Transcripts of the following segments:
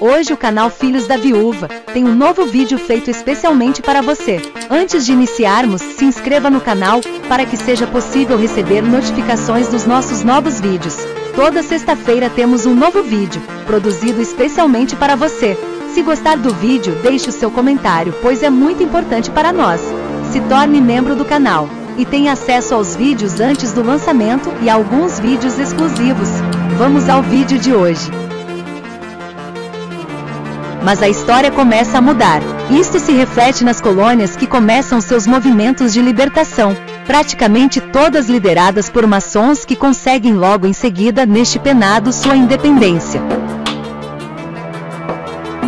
Hoje o canal Filhos da Viúva tem um novo vídeo feito especialmente para você. Antes de iniciarmos, se inscreva no canal, para que seja possível receber notificações dos nossos novos vídeos. Toda sexta-feira temos um novo vídeo, produzido especialmente para você. Se gostar do vídeo, deixe o seu comentário, pois é muito importante para nós. Se torne membro do canal e tenha acesso aos vídeos antes do lançamento e a alguns vídeos exclusivos. Vamos ao vídeo de hoje. Mas a história começa a mudar. Isto se reflete nas colônias que começam seus movimentos de libertação, praticamente todas lideradas por maçons que conseguem logo em seguida neste penado sua independência.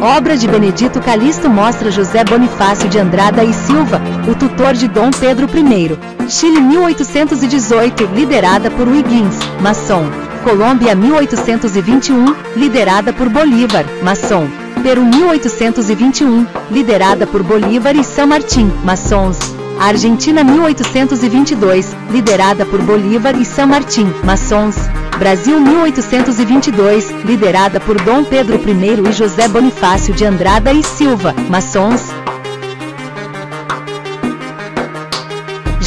Obra de Benedito Calixto mostra José Bonifácio de Andrada e Silva, o tutor de Dom Pedro I. Chile 1818, liderada por Huygens, maçom. Colômbia 1821, liderada por Bolívar, maçom. Peru 1821, liderada por Bolívar e San Martín, maçons. Argentina 1822, liderada por Bolívar e San Martín, maçons. Brasil 1822, liderada por Dom Pedro I e José Bonifácio de Andrada e Silva, maçons.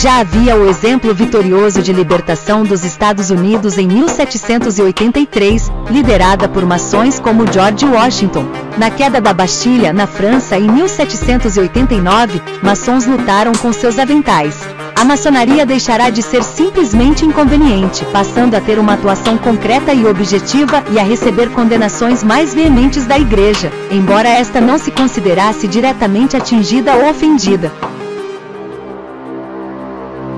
Já havia o exemplo vitorioso de libertação dos Estados Unidos em 1783, liderada por maçons como George Washington. Na queda da Bastilha, na França, em 1789, maçons lutaram com seus aventais. A maçonaria deixará de ser simplesmente inconveniente, passando a ter uma atuação concreta e objetiva e a receber condenações mais veementes da Igreja, embora esta não se considerasse diretamente atingida ou ofendida.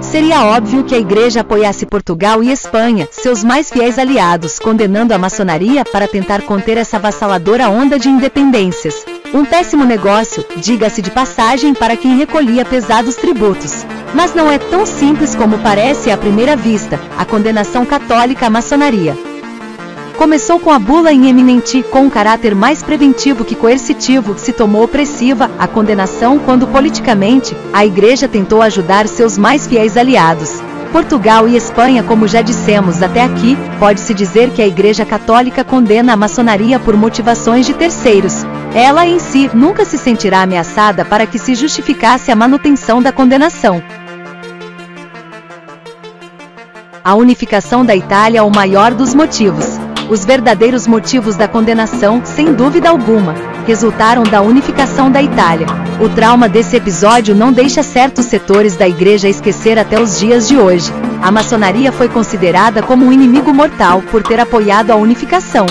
Seria óbvio que a Igreja apoiasse Portugal e Espanha, seus mais fiéis aliados, condenando a maçonaria para tentar conter essa avassaladora onda de independências. Um péssimo negócio, diga-se de passagem, para quem recolhia pesados tributos. Mas não é tão simples como parece à primeira vista, a condenação católica à maçonaria. Começou com a bula in eminenti, com um caráter mais preventivo que coercitivo, se tornou opressiva a condenação quando politicamente a Igreja tentou ajudar seus mais fiéis aliados. Portugal e Espanha, como já dissemos até aqui, pode-se dizer que a Igreja Católica condena a maçonaria por motivações de terceiros. Ela em si nunca se sentirá ameaçada para que se justificasse a manutenção da condenação. A unificação da Itália é o maior dos motivos. Os verdadeiros motivos da condenação, sem dúvida alguma, resultaram da unificação da Itália. O trauma desse episódio não deixa certos setores da Igreja esquecer até os dias de hoje. A maçonaria foi considerada como um inimigo mortal por ter apoiado a unificação.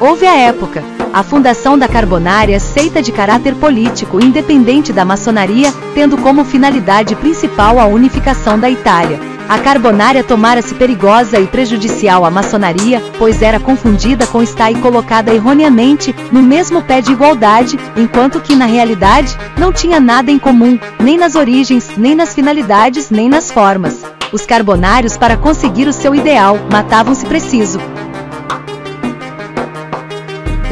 Houve a época, a fundação da Carbonária, seita de caráter político independente da maçonaria, tendo como finalidade principal a unificação da Itália. A Carbonária tomara-se perigosa e prejudicial à maçonaria, pois era confundida com estar e colocada erroneamente no mesmo pé de igualdade, enquanto que na realidade não tinha nada em comum, nem nas origens, nem nas finalidades, nem nas formas. Os carbonários, para conseguir o seu ideal, matavam-se preciso.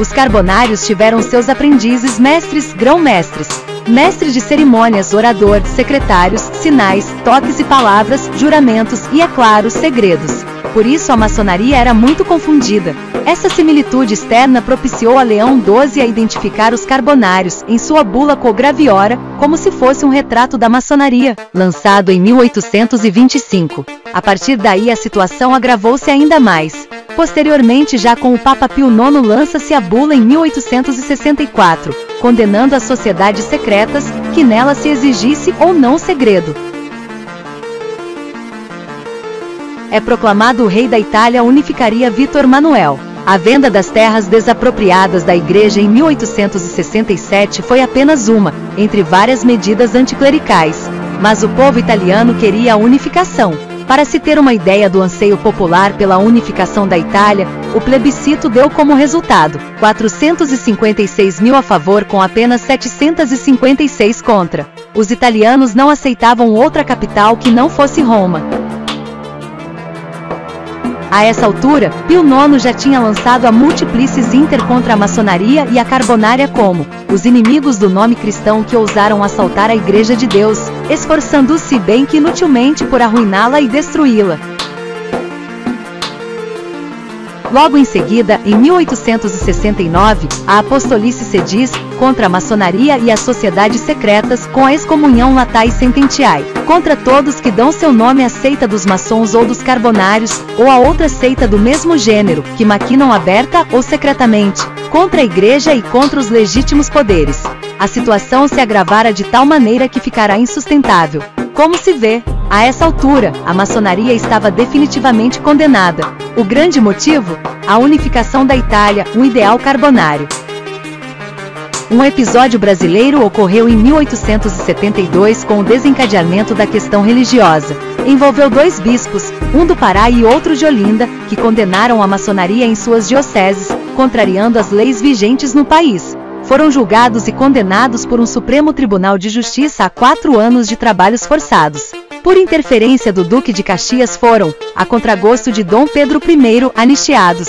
Os carbonários tiveram seus aprendizes mestres, grão-mestres, mestres de cerimônias, orador, secretários, sinais, toques e palavras, juramentos e, é claro, segredos. Por isso a maçonaria era muito confundida. Essa similitude externa propiciou a Leão XII a identificar os carbonários, em sua bula Quo Graviora, como se fosse um retrato da maçonaria, lançado em 1825. A partir daí a situação agravou-se ainda mais. Posteriormente, já com o Papa Pio IX, lança-se a bula em 1864, condenando as sociedades secretas, que nela se exigisse ou não segredo. É proclamado o rei da Itália unificaria Vítor Manuel. A venda das terras desapropriadas da Igreja em 1867 foi apenas uma, entre várias medidas anticlericais. Mas o povo italiano queria a unificação. Para se ter uma ideia do anseio popular pela unificação da Itália, o plebiscito deu como resultado 456 mil a favor com apenas 756 contra. Os italianos não aceitavam outra capital que não fosse Roma. A essa altura, Pio IX já tinha lançado a Multiplicis Inter contra a maçonaria e a Carbonária como os inimigos do nome cristão que ousaram assaltar a Igreja de Deus, esforçando-se bem que inutilmente por arruiná-la e destruí-la. Logo em seguida, em 1869, a Apostolice Sedis, contra a maçonaria e as sociedades secretas, com a excomunhão Latae Sententiae, contra todos que dão seu nome à seita dos maçons ou dos carbonários, ou a outra seita do mesmo gênero, que maquinam aberta ou secretamente, contra a Igreja e contra os legítimos poderes. A situação se agravara de tal maneira que ficará insustentável. Como se vê, a essa altura, a maçonaria estava definitivamente condenada. O grande motivo? A unificação da Itália, um ideal carbonário. Um episódio brasileiro ocorreu em 1872 com o desencadeamento da questão religiosa. Envolveu 2 bispos, um do Pará e outro de Olinda, que condenaram a maçonaria em suas dioceses, contrariando as leis vigentes no país. Foram julgados e condenados por um Supremo Tribunal de Justiça a 4 anos de trabalhos forçados. Por interferência do Duque de Caxias foram, a contragosto de Dom Pedro I, anistiados.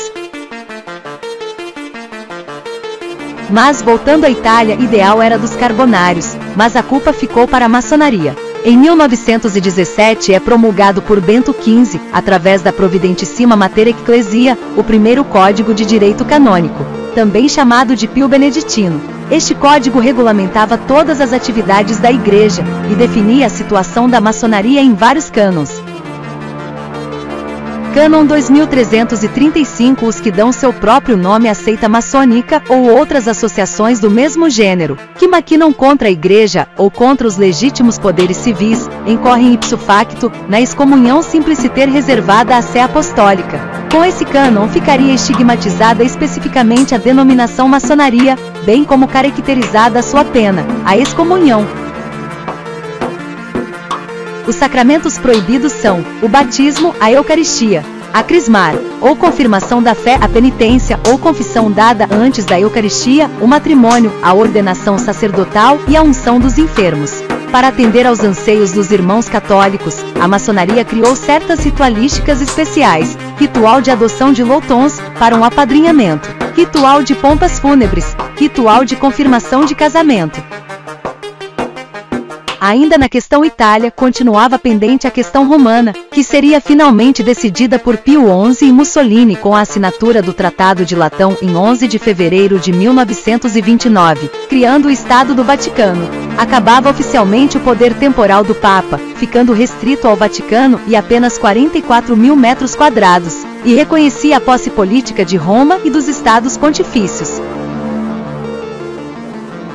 Mas voltando à Itália, ideal era dos carbonários, mas a culpa ficou para a maçonaria. Em 1917 é promulgado por Bento XV, através da Providentissima Mater Ecclesia, o primeiro Código de Direito Canônico, também chamado de Pio Beneditino. Este código regulamentava todas as atividades da Igreja, e definia a situação da maçonaria em vários cânons. Cânon 2335 Os que dão seu próprio nome à seita maçônica ou outras associações do mesmo gênero, que maquinam contra a Igreja ou contra os legítimos poderes civis, incorrem ipso facto na excomunhão simpliciter reservada à sé apostólica. Com esse cânon ficaria estigmatizada especificamente a denominação maçonaria, bem como caracterizada a sua pena, a excomunhão. Os sacramentos proibidos são o batismo, a Eucaristia, a crismar, ou confirmação da fé, a penitência ou confissão dada antes da Eucaristia, o matrimônio, a ordenação sacerdotal e a unção dos enfermos. Para atender aos anseios dos irmãos católicos, a maçonaria criou certas ritualísticas especiais, ritual de adoção de loutons, para um apadrinhamento, ritual de pompas fúnebres, ritual de confirmação de casamento. Ainda na questão Itália, continuava pendente a questão romana, que seria finalmente decidida por Pio XI e Mussolini com a assinatura do Tratado de Latão em 11 de fevereiro de 1929, criando o Estado do Vaticano. Acabava oficialmente o poder temporal do Papa, ficando restrito ao Vaticano e apenas 44 mil metros quadrados, e reconhecia a posse política de Roma e dos Estados Pontifícios.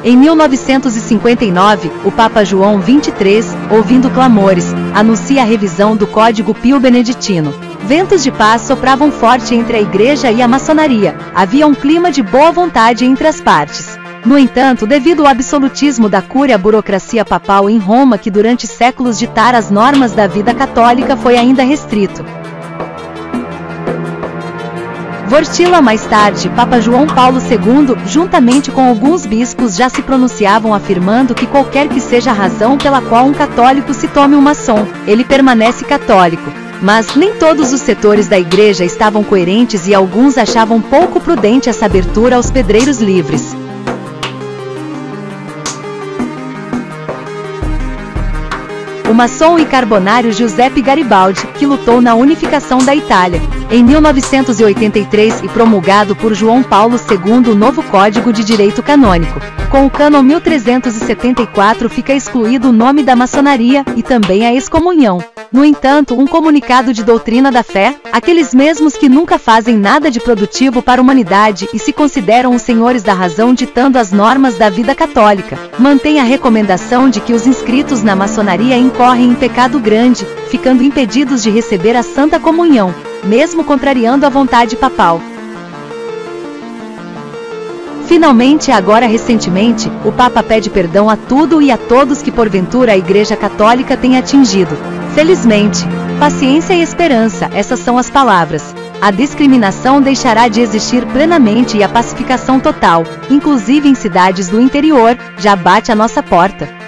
Em 1959, o Papa João XXIII, ouvindo clamores, anuncia a revisão do Código Pio Beneditino. Ventos de paz sopravam forte entre a Igreja e a maçonaria, havia um clima de boa vontade entre as partes. No entanto, devido ao absolutismo da cúria, a burocracia papal em Roma, que durante séculos ditara as normas da vida católica, foi ainda restrito. Vortila mais tarde, Papa João Paulo II, juntamente com alguns bispos, já se pronunciavam afirmando que qualquer que seja a razão pela qual um católico se tome um maçom, ele permanece católico. Mas nem todos os setores da Igreja estavam coerentes e alguns achavam pouco prudente essa abertura aos pedreiros livres. O maçom e carbonário Giuseppe Garibaldi, que lutou na unificação da Itália. Em 1983 e promulgado por João Paulo II o novo Código de Direito Canônico. Com o cânon 1374 fica excluído o nome da maçonaria e também a excomunhão. No entanto, um comunicado de doutrina da fé, aqueles mesmos que nunca fazem nada de produtivo para a humanidade e se consideram os senhores da razão ditando as normas da vida católica, mantém a recomendação de que os inscritos na maçonaria incorrem em pecado grande, ficando impedidos de receber a Santa Comunhão, mesmo contrariando a vontade papal. Finalmente, agora recentemente, o Papa pede perdão a tudo e a todos que porventura a Igreja Católica tenha atingido. Felizmente, paciência e esperança, essas são as palavras. A discriminação deixará de existir plenamente e a pacificação total, inclusive em cidades do interior, já bate à nossa porta.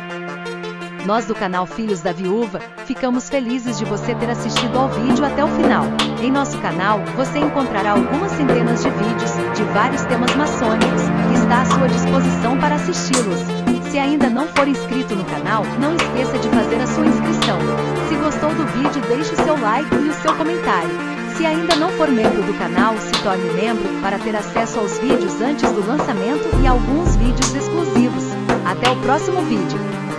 Nós do canal Filhos da Viúva, ficamos felizes de você ter assistido ao vídeo até o final. Em nosso canal, você encontrará algumas centenas de vídeos, de vários temas maçônicos, que está à sua disposição para assisti-los. Se ainda não for inscrito no canal, não esqueça de fazer a sua inscrição. Se gostou do vídeo, deixe o seu like e o seu comentário. Se Se ainda não for membro do canal, se torne membro para ter acesso aos vídeos antes do lançamento e alguns vídeos exclusivos. Até o próximo vídeo.